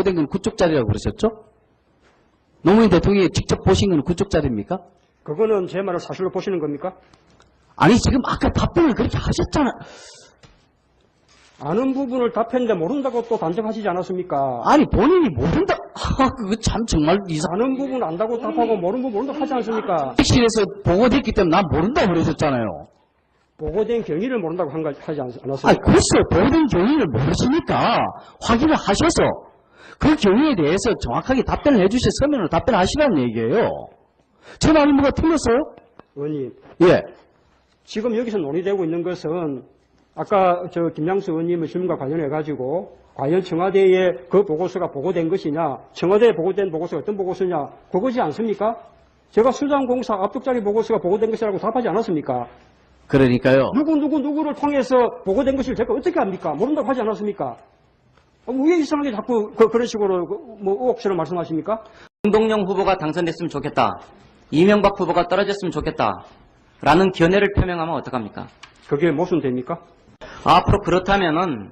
보고된 건 그쪽 자리라고 그러셨죠? 노무현 대통령이 직접 보신 건 그쪽 자리입니까? 그거는 제 말을 사실로 보시는 겁니까? 아니 지금 아까 답변을 그렇게 하셨잖아. 아는 부분을 답했는데 모른다고 또 단정하시지 않았습니까? 아니 본인이 모른다. 그거 참 정말 이상. 아는 부분 안다고 답하고 모르는 부분 모른다고 하지 않습니까? 실에서 보고됐기 때문에 난 모른다 그러셨잖아요. 보고된 경위를 모른다고 하지 않았습니까? 아니 글쎄 보고된 경위를 모르시니까 확인을 하셔서 그 경위에 대해서 정확하게 답변을 해주셔 서면으로 답변하시라는 얘기예요. 제 말이 뭐가 틀렸어요? 의원님, 예. 지금 여기서 논의되고 있는 것은 아까 저 김양수 의원님의 질문과 관련해가지고 과연 청와대에 그 보고서가 보고된 것이냐, 청와대에 보고된 보고서가 어떤 보고서냐, 그거지 않습니까? 제가 수장공사 압축자리 보고서가 보고된 것이라고 답하지 않았습니까? 그러니까요. 누구를 통해서 보고된 것을 제가 어떻게 합니까? 모른다고 하지 않았습니까? 왜 이상하게 자꾸 그런 식으로 뭐 의혹처럼 말씀하십니까? 정동영 후보가 당선됐으면 좋겠다. 이명박 후보가 떨어졌으면 좋겠다. 라는 견해를 표명하면 어떡합니까? 그게 모순됩니까? 앞으로 그렇다면은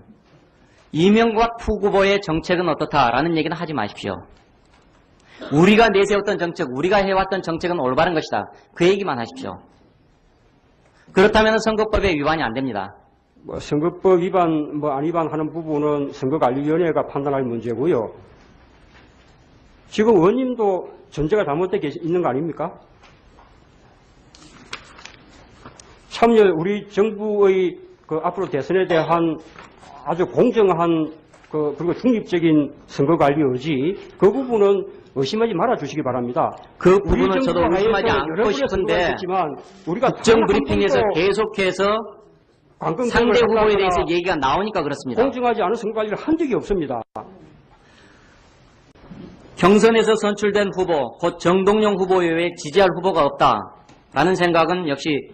이명박 후보의 정책은 어떻다라는 얘기는 하지 마십시오. 우리가 내세웠던 정책, 우리가 해왔던 정책은 올바른 것이다. 그 얘기만 하십시오. 그렇다면 선거법에 위반이 안 됩니다. 뭐 선거법 위반, 안 위반하는 부분은 선거관리위원회가 판단할 문제고요. 지금 의원님도 전제가 잘못되어 있는 거 아닙니까? 참여, 우리 정부의 앞으로 대선에 대한 아주 공정한 그리고 중립적인 선거관리 의지, 그 부분은 의심하지 말아 주시기 바랍니다. 그 부분은 저도 의심하지 않고 싶은데 국정 브리핑에서 계속해서 상대 후보에 대해서 얘기가 나오니까 그렇습니다. 공정하지 않은 선거관리를 한 적이 없습니다. 경선에서 선출된 후보, 곧 정동영 후보 외에 지지할 후보가 없다라는 생각은 역시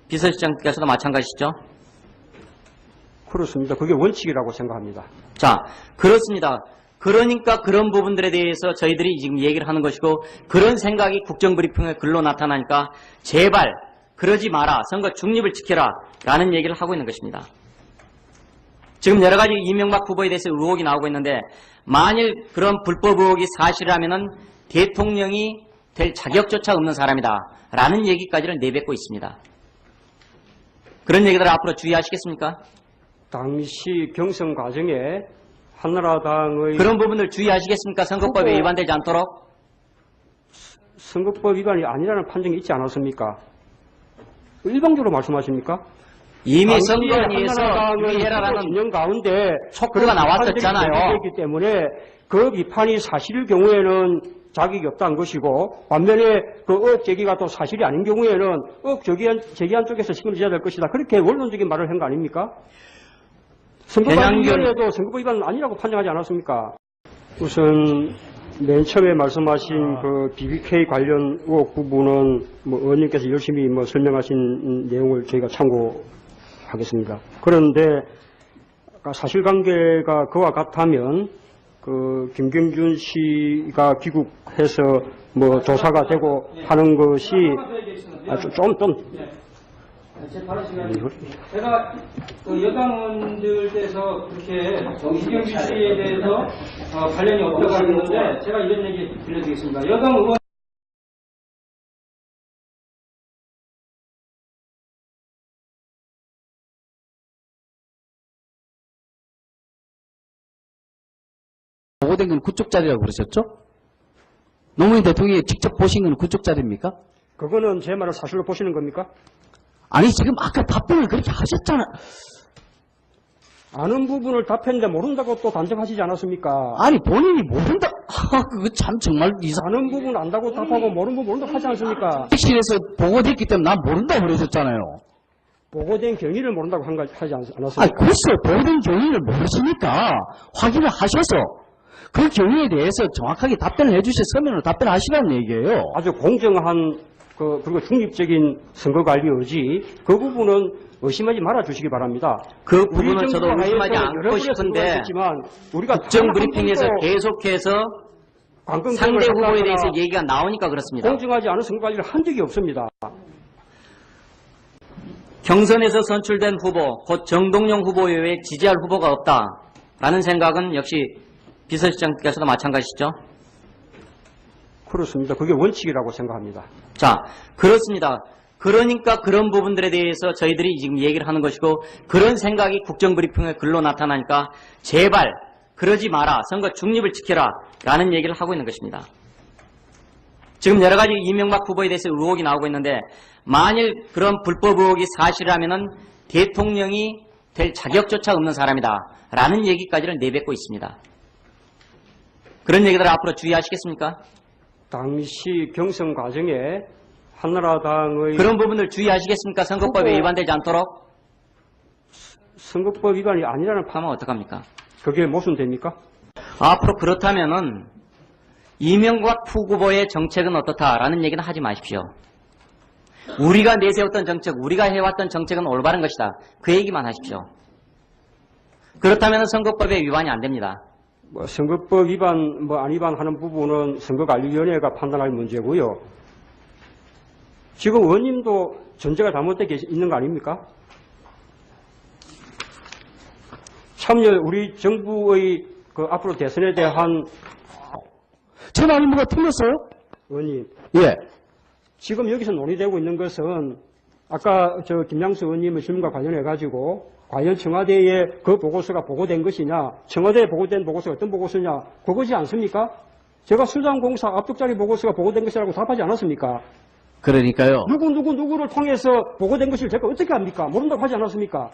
비서실장께서도 마찬가지시죠? 그렇습니다. 그게 원칙이라고 생각합니다. 자, 그렇습니다. 그러니까 그런 부분들에 대해서 저희들이 지금 얘기를 하는 것이고 그런 생각이 국정브리핑에 글로 나타나니까 제발 그러지 마라. 선거 중립을 지켜라. 라는 얘기를 하고 있는 것입니다. 지금 여러 가지 이명박 후보에 대해서 의혹이 나오고 있는데 만일 그런 불법 의혹이 사실이라면은 대통령이 될 자격조차 없는 사람이다. 라는 얘기까지를 내뱉고 있습니다. 그런 얘기들 앞으로 주의하시겠습니까? 당시 경선 과정에 한나라당의 그런 부분들 주의하시겠습니까? 선거법에 위반되지 않도록? 선거법 위반이 아니라는 판정이 있지 않았습니까? 일방적으로 말씀하십니까? 이미 선거위에서 유의해라라는 진영 가운데 촉구가 나왔었잖아요. 있기 때문에 그 비판이 사실일 경우에는 자격이 없다는 것이고 반면에 그 의혹 제기가 또 사실이 아닌 경우에는 의혹 제기한 쪽에서 책임을 져야 될 것이다. 그렇게 원론적인 말을 한 거 아닙니까? 선거관리위원회도 선거법 위반은 아니라고 판정하지 않았습니까? 우선 맨 처음에 말씀하신 그 BBK 관련 의혹 부분은 의원님께서 열심히 설명하신 내용을 저희가 참고하겠습니다. 그런데 사실관계가 그와 같다면 그 김경준 씨가 귀국해서 조사가 되고 하는 것이 제가 여당 의원들께서 그렇게 이경규 씨에 대해서 관련이 없다고 하는데 제가 이런 얘기 들려드리겠습니다. 여당 의원 보고된 건 그쪽 자리라고 그러셨죠? 노무현 대통령이 직접 보신 건 그쪽 자리입니까? 그거는 제 말을 사실로 보시는 겁니까? 아니 지금 아까 답변을 그렇게 하셨잖아. 아는 부분을 답했는데 모른다고 또 단정하시지 않았습니까? 아니 본인이 모른다. 그거 참 정말 이상. 아는 부분 안다고 답하고 모르는 부분 모른다고 하지 않습니까? 실에서 보고됐기 때문에 난 모른다 그러셨잖아요. 보고된 경위를 모른다고 하지 않았습니까? 아니 글쎄 보고된 경위를 모르시니까 확인을 하셔서 그 경위에 대해서 정확하게 답변을 해주셔 서면으로 답변하시라는 얘기예요. 아주 공정한 그리고 중립적인 선거관리 의지, 그 부분은 의심하지 말아 주시기 바랍니다. 그 부분은 저도 의심하지 않고 싶은데 국정 브리핑에서 계속해서 상대 후보에 대해서 얘기가 나오니까 그렇습니다. 공정하지 않은 선거관리를 한 적이 없습니다. 경선에서 선출된 후보, 곧 정동영 후보 외에 지지할 후보가 없다라는 생각은 역시 비서실장께서도 마찬가지시죠? 그렇습니다. 그게 원칙이라고 생각합니다. 자, 그렇습니다. 그러니까 그런 부분들에 대해서 저희들이 지금 얘기를 하는 것이고 그런 생각이 국정브리핑에 글로 나타나니까 제발 그러지 마라. 선거 중립을 지켜라. 라는 얘기를 하고 있는 것입니다. 지금 여러 가지 이명박 후보에 대해서 의혹이 나오고 있는데 만일 그런 불법 의혹이 사실이라면 대통령이 될 자격조차 없는 사람이다. 라는 얘기까지를 내뱉고 있습니다. 그런 얘기들 앞으로 주의하시겠습니까? 당시 경선 과정에 한나라당의 그런 부분을 주의하시겠습니까? 선거법에 후보- 위반되지 않도록 선거법 위반이 아니라는 하면 어떡합니까? 그게 모순됩니까? 앞으로 그렇다면은 이명박 후보의 정책은 어떻다라는 얘기는 하지 마십시오. 우리가 내세웠던 정책, 우리가 해왔던 정책은 올바른 것이다. 그 얘기만 하십시오. 그렇다면 선거법에 위반이 안 됩니다. 선거법 위반, 안 위반하는 부분은 선거관리위원회가 판단할 문제고요. 지금 의원님도 전제가 잘못되어 있는 거 아닙니까? 참여 우리 정부의 그 앞으로 대선에 대한 제 말이 뭐가 틀렸어요? 의원님, 예. 지금 여기서 논의되고 있는 것은 아까 김양수 의원님의 질문과 관련해 가지고 과연 청와대에 그 보고서가 보고된 것이냐, 청와대에 보고된 보고서가 어떤 보고서냐, 그것이 않습니까? 제가 수장공사 압축자리 보고서가 보고된 것이라고 답하지 않았습니까? 그러니까요. 누구를 통해서 보고된 것을 제가 어떻게 합니까? 모른다고 하지 않았습니까?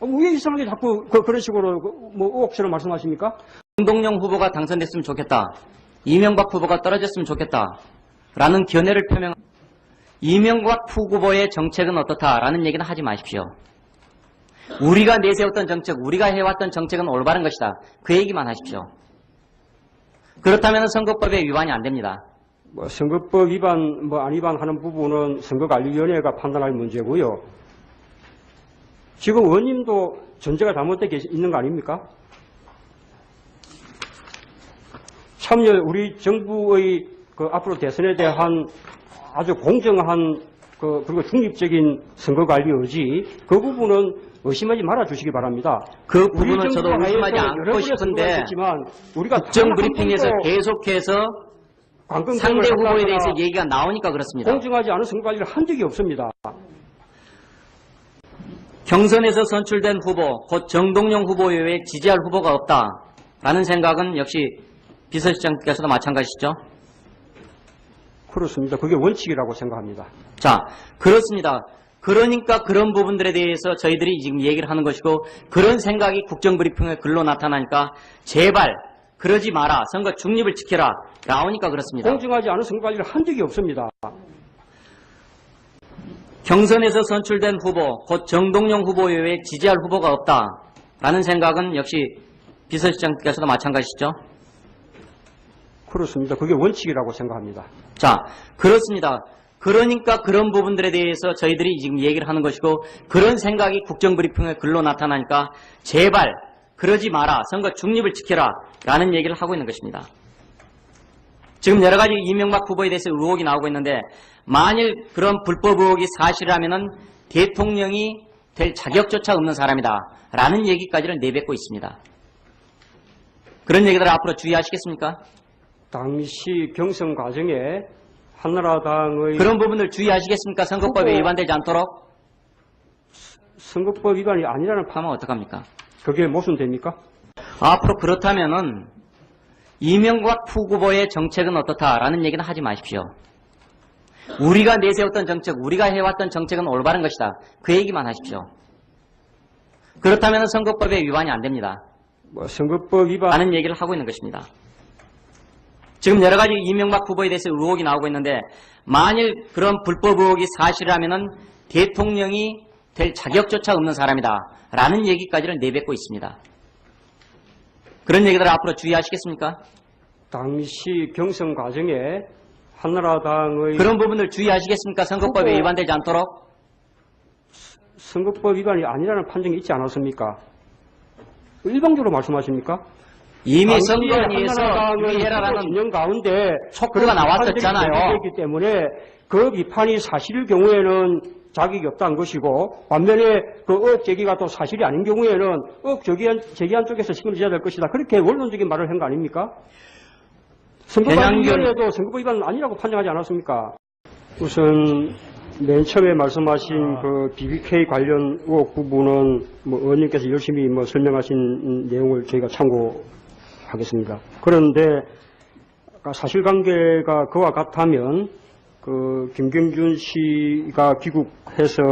왜 이상하게 자꾸 그런 식으로 의혹처럼 말씀하십니까? 정동영 후보가 당선됐으면 좋겠다. 이명박 후보가 떨어졌으면 좋겠다. 라는 견해를 표명. 이명박 후보의 정책은 어떻다라는 얘기는 하지 마십시오. 우리가 내세웠던 정책, 우리가 해왔던 정책은 올바른 것이다. 그 얘기만 하십시오. 그렇다면 선거법에 위반이 안 됩니다. 선거법 위반, 안 위반하는 부분은 선거관리위원회가 판단할 문제고요. 지금 의원님도 전제가 잘못되어 있는 거 아닙니까? 참여 우리 정부의 그 앞으로 대선에 대한 아주 공정한 그리고 중립적인 선거관리 의지, 그 부분은 의심하지 말아 주시기 바랍니다. 그 우리 부분은 저도 정부가 의심하지 여러 않고 번의 싶은데 선거가 있었지만 우리가 국정 브리핑에서 계속해서 상대 후보에 대해서 얘기가 나오니까 그렇습니다. 공정하지 않은 선거관리를 한 적이 없습니다. 경선에서 선출된 후보, 곧 정동영 후보 외에 지지할 후보가 없다라는 생각은 역시 비서실장께서도 마찬가지시죠? 그렇습니다. 그게 원칙이라고 생각합니다. 자, 그렇습니다. 그러니까 그런 부분들에 대해서 저희들이 지금 얘기를 하는 것이고 그런 생각이 국정브리핑에 글로 나타나니까 제발 그러지 마라. 선거 중립을 지켜라. 나오니까 그렇습니다. 공정하지 않은 선거관리를 한 적이 없습니다. 경선에서 선출된 후보, 곧 정동영 후보 외에 지지할 후보가 없다라는 생각은 역시 비서실장께서도 마찬가지시죠? 그렇습니다. 그게 원칙이라고 생각합니다. 자, 그렇습니다. 그러니까 그런 부분들에 대해서 저희들이 지금 얘기를 하는 것이고 그런 생각이 국정브리핑에 글로 나타나니까 제발 그러지 마라. 선거 중립을 지켜라. 라는 얘기를 하고 있는 것입니다. 지금 여러 가지 이명박 후보에 대해서 의혹이 나오고 있는데 만일 그런 불법 의혹이 사실이라면 대통령이 될 자격조차 없는 사람이다. 라는 얘기까지를 내뱉고 있습니다. 그런 얘기들 앞으로 주의하시겠습니까? 당시 경선 과정에 한나라당의 그런 부분을 주의하시겠습니까? 선거법에 후보- 위반되지 않도록 선거법 위반이 아니라는 하면 어떡합니까? 그게 모순됩니까? 앞으로 그렇다면은 이명박 후보의 정책은 어떻다라는 얘기는 하지 마십시오. 우리가 내세웠던 정책, 우리가 해왔던 정책은 올바른 것이다. 그 얘기만 하십시오. 그렇다면 선거법에 위반이 안 됩니다. 선거법 위반 라는 얘기를 하고 있는 것입니다. 지금 여러 가지 이명박 후보에 대해서 의혹이 나오고 있는데 만일 그런 불법 의혹이 사실이라면 대통령이 될 자격조차 없는 사람이다. 라는 얘기까지를 내뱉고 있습니다. 그런 얘기들 앞으로 주의하시겠습니까? 당시 경선 과정에 한나라당의 그런 부분을 주의하시겠습니까? 선거법에 후보- 위반되지 않도록 선거법 위반이 아니라는 판정이 있지 않았습니까? 일방적으로 말씀하십니까? 이미 선거위에서 유의해라라는 진영 가운데 촉구가 나왔었잖아요. 있기 때문에 그 비판이 사실일 경우에는 자격이 없다는 것이고, 반면에 그 의혹 제기가 또 사실이 아닌 경우에는 의혹 제기한 쪽에서 책임을 져야 될 것이다. 그렇게 원론적인 말을 한 거 아닙니까? 선거관리위원회도 선거법 위반은 아니라고 판정하지 않았습니까? 우선 맨 처음에 말씀하신 그 BBK 관련 의혹 부분은 뭐 의원님께서 열심히 뭐 설명하신 내용을 저희가 참고하겠습니다. 그런데 아까 사실관계가 그와 같다면 그 김경준 씨가 귀국해서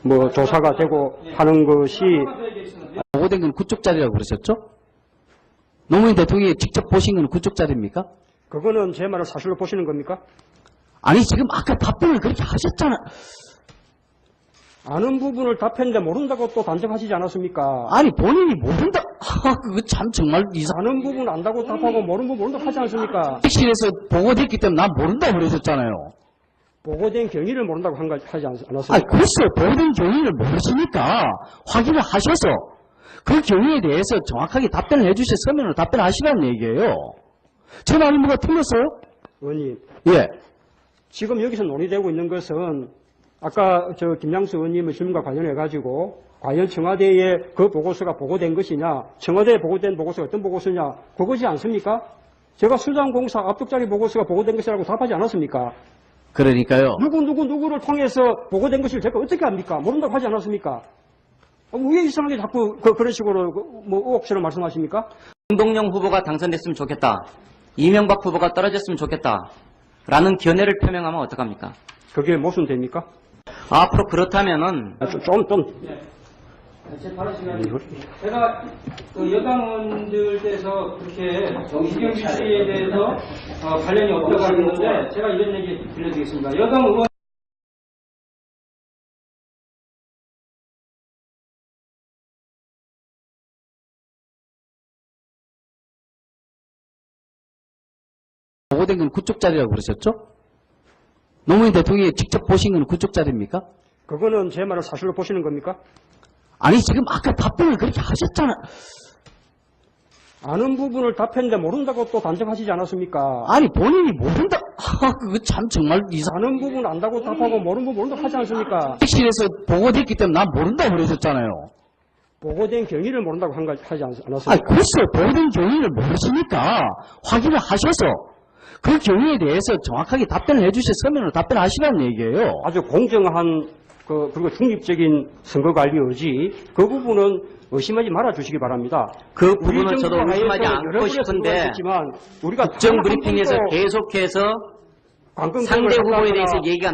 뭐 조사가 되고 하는 것이 보고된 건 그쪽 자리라고 그러셨죠? 노무현 대통령이 직접 보신 건 그쪽 자리입니까? 그거는 제 말을 사실로 보시는 겁니까? 아니 지금 아까 답변을 그렇게 하셨잖아. 아는 부분을 답했는데 모른다고 또 단정하시지 않았습니까? 아니 본인이 모른다. 그거 참 정말 아는 부분 안다고 답하고 모르는 부분 모른다고 하지 않습니까? 대식실에서 보고됐기 때문에 난 모른다고 그러셨잖아요. 보고된 경위를 모른다고 하지 않았습니까? 아니 글쎄 보고된 경위를 모르시니까 확인을 하셔서 그 경위에 대해서 정확하게 답변을 해주셔 서면으로 답변하시라는 얘기예요. 제 말이 뭐가 틀렸어요? 의원님, 예. 지금 여기서 논의되고 있는 것은 아까 저 김양수 의원님의 질문과 관련해 가지고 과연 청와대에 그 보고서가 보고된 것이냐, 청와대에 보고된 보고서가 어떤 보고서냐, 그것이 않습니까? 제가 수장공사 압축자리 보고서가 보고된 것이라고 답하지 않았습니까? 그러니까요. 누구를 통해서 보고된 것을 제가 어떻게 합니까? 모른다고 하지 않았습니까? 왜 이상하게 자꾸 그런 식으로 뭐 의혹처럼 말씀하십니까? 홍동영 후보가 당선됐으면 좋겠다. 이명박 후보가 떨어졌으면 좋겠다. 라는 견해를 표명하면 어떡합니까? 그게 모순됩니까? 앞으로 그렇다면은 제 발언 시간이 제가 그 여당원들께서 그렇게 이경규 씨에 대해서 관련이 없다고 하는데 제가 이런 얘기 들려드리겠습니다. 여당 의원 보고된 건 그쪽 자리라고 그러셨죠? 노무현 대통령이 직접 보신 건 그쪽 자리입니까? 그거는 제 말을 사실로 보시는 겁니까? 아니 지금 아까 답변을 그렇게 하셨잖아. 아는 부분을 답했는데 모른다고 또 단정하시지 않았습니까? 아니 본인이 모른다. 그거 참 정말 아는 부분 안다고 답하고 모르는 부분 모른다고 하지 않습니까? 대식실에서 보고됐기 때문에 난 모른다고 그러셨잖아요. 보고된 경위를 모른다고 하지 않았습니까? 아니 글쎄 보고된 경위를 모르시니까 확인을 하셔서 그 경위에 대해서 정확하게 답변을 해주셔 서면으로 답변하시라는 얘기예요. 아주 공정한 그리고 중립적인 선거관리 의지, 그 부분은 의심하지 말아 주시기 바랍니다. 그 부분은 우리 저도 정부가 의심하지 여러 않고 번의 싶은데 선거가 있었지만 우리가 국정 브리핑에서 한 번도 계속해서 관광 상대 정을 후보에 한다거나 대해서 얘기가